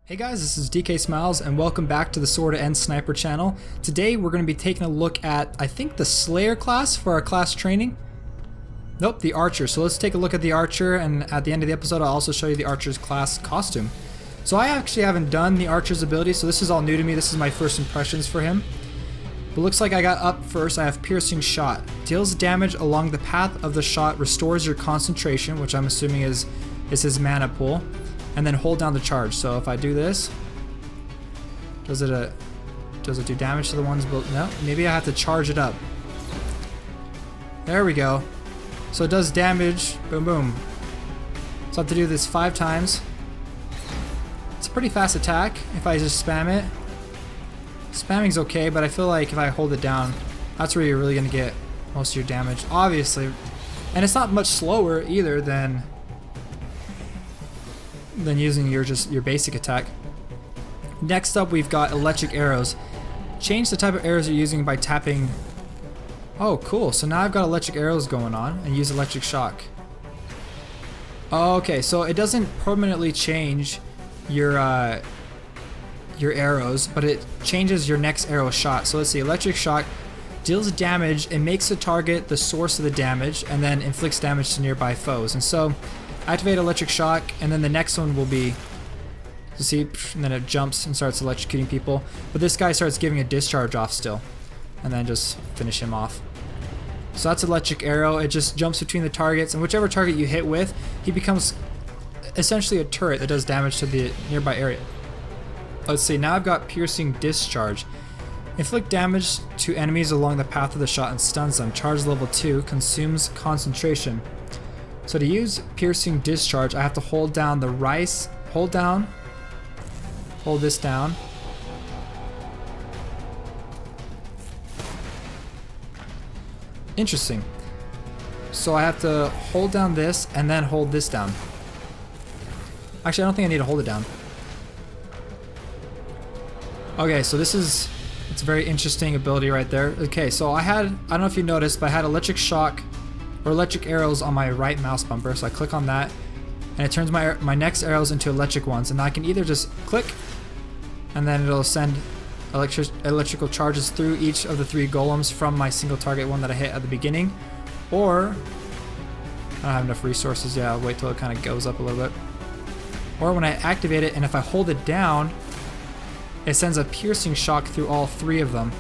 Hey guys, this is DK Smiles and welcome back to the sword&sniper channel. Today we're going to be taking a look at, I think, the Slayer class for our class training. Nope, the Archer. So let's take a look at the Archer, and at the end of the episode I'll also show you the Archer's class costume. So I actually haven't done the Archer's ability, so this is all new to me. This is my first impressions for him. But looks like I got up first. I have Piercing Shot. Deals damage along the path of the shot, restores your concentration, which I'm assuming is his mana pool. And then hold down the charge. So if I do this, does it do damage to the ones below? No, maybe I have to charge it up. There we go. So it does damage. Boom, boom. So I have to do this 5 times. It's a pretty fast attack if I just spam it. Spamming's okay, but I feel like if I hold it down, that's where you're really gonna get most of your damage, obviously. And it's not much slower either than using your basic attack. Next up, we've got electric arrows. Change the type of arrows you're using by tapping. Oh, cool. So now I've got electric arrows going on, and use electric shock. Okay, so it doesn't permanently change your arrows, but it changes your next arrow shot. So let's see, electric shock deals damage and makes the target the source of the damage, and then inflicts damage to nearby foes. And so activate electric shock, and then the next one will be, you see, and then it jumps and starts electrocuting people. But this guy starts giving a discharge off still, and then just finish him off. So that's electric arrow. It just jumps between the targets, and whichever target you hit with, he becomes essentially a turret that does damage to the nearby area. Let's see, now I've got piercing discharge. Inflict damage to enemies along the path of the shot and stuns them. Charge level 2, consumes concentration. So to use piercing discharge, I have to hold down the hold this down. Interesting. So I have to hold down this and then hold this down. Actually, I don't think I need to hold it down. Okay, so it's a very interesting ability right there. Okay, so I don't know if you noticed, but I had electric shock or electric arrows on my right mouse bumper, so I click on that and it turns my next arrows into electric ones, and I can either just click and then it'll send electrical charges through each of the 3 golems from my single target one that I hit at the beginning, or I don't have enough resources. Yeah, I'll wait till it kind of goes up a little bit. Or when I activate it and if I hold it down, it sends a piercing shock through all 3 of them,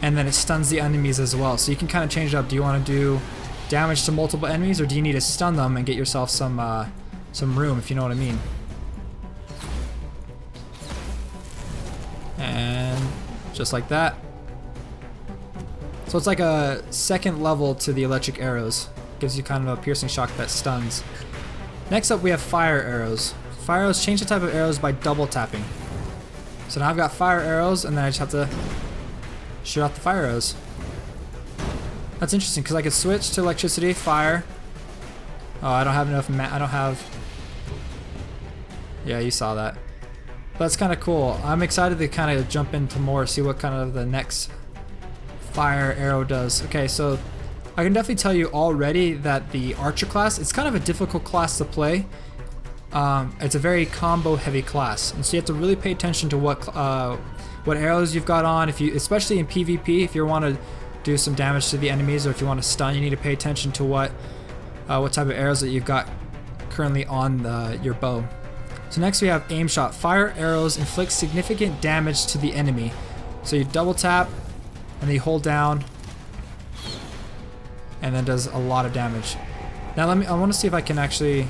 and then it stuns the enemies as well. So you can kind of change it up. Do you want to do damage to multiple enemies, or do you need to stun them and get yourself some room, if you know what I mean? And just like that. So it's like a second level to the electric arrows. Gives you kind of a piercing shock that stuns. Next up, we have fire arrows. Fire arrows change the type of arrows by double tapping. So now I've got fire arrows, and then I just have to shoot off the fire arrows. That's interesting because I could switch to electricity, fire. Oh, I don't have enough. I don't have. Yeah, you saw that. But that's kind of cool. I'm excited to kind of jump into more, see what kind of the next fire arrow does. Okay, so I can definitely tell you already that the Archer class, it's kind of a difficult class to play. It's a very combo heavy class, and so you have to really pay attention to what arrows you've got on. Especially in PvP, if you want to do some damage to the enemies, or if you want to stun, you need to pay attention to what type of arrows that you've got currently on your bow. So next we have aim shot. Fire arrows inflict significant damage to the enemy. So you double tap and then you hold down, and then does a lot of damage. Now I want to see if I can actually.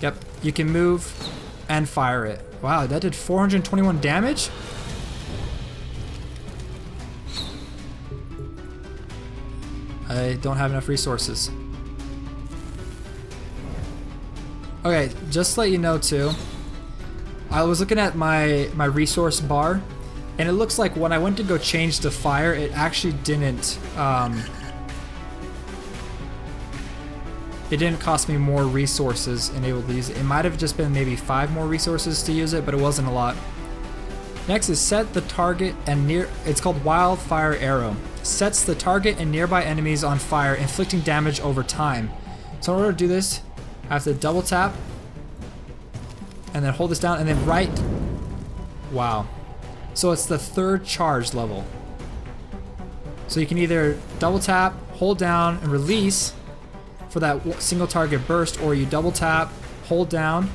Yep, you can move and fire it. Wow, that did 421 damage? I don't have enough resources. Okay, just to let you know too, I was looking at my resource bar, and it looks like when I went to go change to fire, it actually didn't it didn't cost me more resources and able to use it. It might have just been maybe 5 more resources to use it, but it wasn't a lot. Next is set the target and it's called Wildfire Arrow. Sets the target and nearby enemies on fire, inflicting damage over time. So in order to do this, I have to double tap and then hold this down, and then right. Wow. So it's the 3rd charge level. So you can either double tap, hold down, and release for that single target burst, or you double tap, hold down,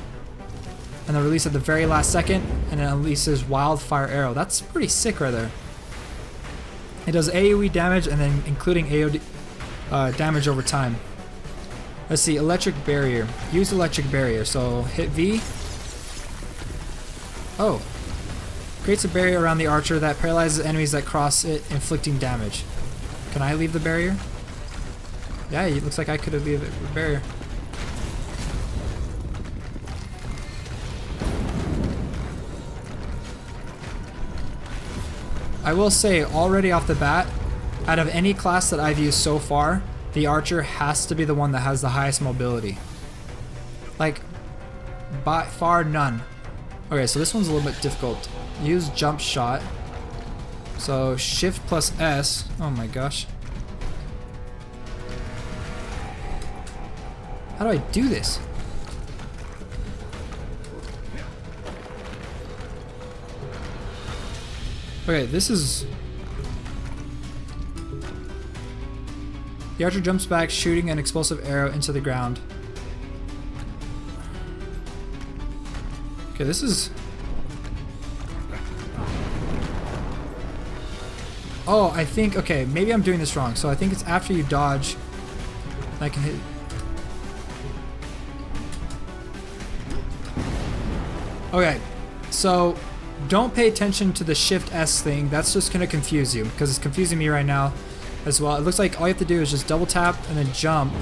and then release at the very last second, and it releases wildfire arrow. That's pretty sick right there. It does AoE damage, and then including AoE damage over time. Let's see, electric barrier. Use electric barrier. So hit V. Oh. Creates a barrier around the archer that paralyzes enemies that cross it, inflicting damage. Can I leave the barrier? Yeah, it looks like I could have leave the barrier. I will say, already off the bat, out of any class that I've used so far, the archer has to be the one that has the highest mobility. Like, by far none. Okay, so this one's a little bit difficult. Use jump shot. So shift plus S. Oh my gosh. How do I do this? Okay, this is... The archer jumps back, shooting an explosive arrow into the ground. Okay, this is... Oh, I think... Okay, maybe I'm doing this wrong. So I think it's after you dodge, I can hit... Okay, so don't pay attention to the Shift S thing. That's just going to confuse you, because it's confusing me right now as well. It looks like all you have to do is just double tap and then jump.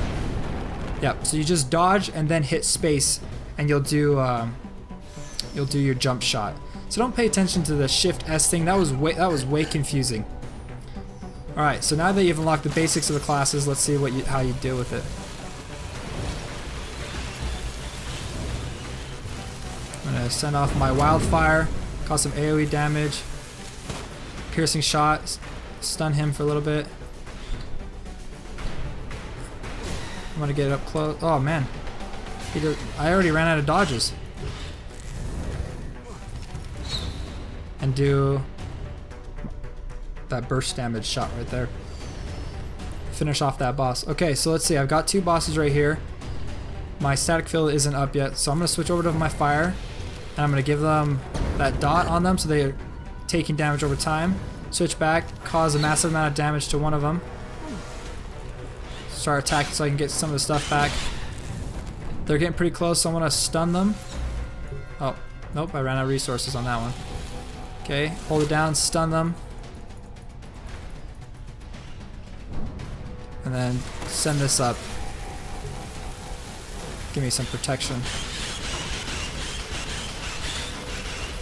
Yep, so you just dodge and then hit space, and you'll do your jump shot. So don't pay attention to the Shift S thing. That was way confusing. All right, so now that you've unlocked the basics of the classes, let's see how you deal with it. I'm gonna send off my wildfire, cause some AoE damage, piercing shot, stun him for a little bit. I'm gonna get up close. Oh man, I already ran out of dodges. And do that burst damage shot right there. Finish off that boss. Okay, so let's see. I've got 2 bosses right here. My static field isn't up yet, so I'm gonna switch over to my fire. And I'm going to give them that dot on them so they're taking damage over time. Switch back, cause a massive amount of damage to one of them. Start attacking so I can get some of the stuff back. They're getting pretty close, so I'm going to stun them. Oh, nope, I ran out of resources on that one. Okay, hold it down, stun them. And then send this up. Give me some protection.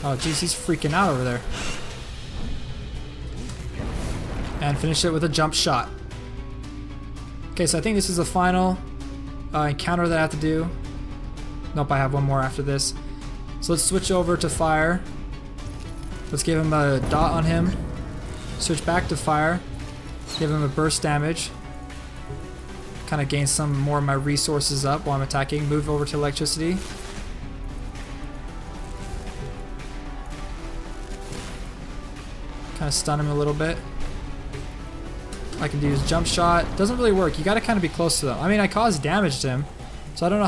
Oh geez, he's freaking out over there. And finish it with a jump shot. Okay, so I think this is the final encounter that I have to do. Nope, I have one more after this. So let's switch over to fire. Let's give him a dot on him. Switch back to fire. Give him a burst damage. Kind of gain some more of my resources up while I'm attacking. Move over to electricity. Kind of stun him a little bit. I can use jump shot. Doesn't really work. You got to kind of be close to them. I mean, I caused damage to him, so I don't know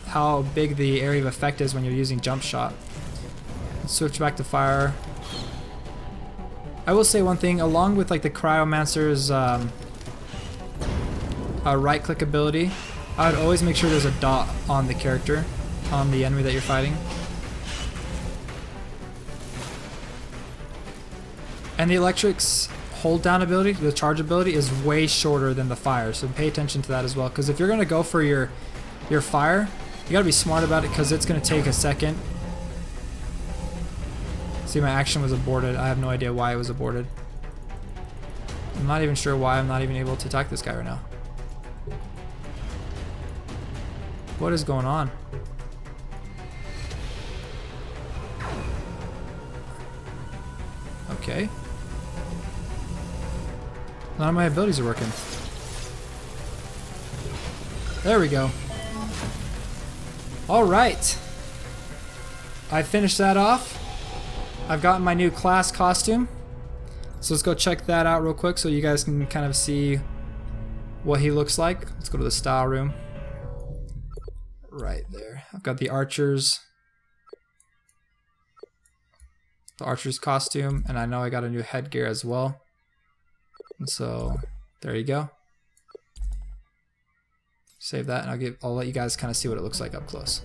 how big the area of effect is when you're using jump shot. Let's switch back to fire. I will say one thing, along with like the Cryomancer's right click ability, I would always make sure there's a dot on the character, on the enemy that you're fighting. And the electric's hold down ability, the charge ability, is way shorter than the fire, so pay attention to that as well, because if you're going to go for your fire, you got to be smart about it, because it's going to take a second. See, my action was aborted. I have no idea why it was aborted. I'm not even sure why I'm not even able to attack this guy right now. What is going on? Okay. None of my abilities are working. There we go. Alright. I finished that off. I've gotten my new class costume. So let's go check that out real quick so you guys can kind of see what he looks like. Let's go to the style room. Right there. I've got the archer's costume, and I know I got a new headgear as well. And so there you go. Save that, and I'll let you guys kind of see what it looks like up close.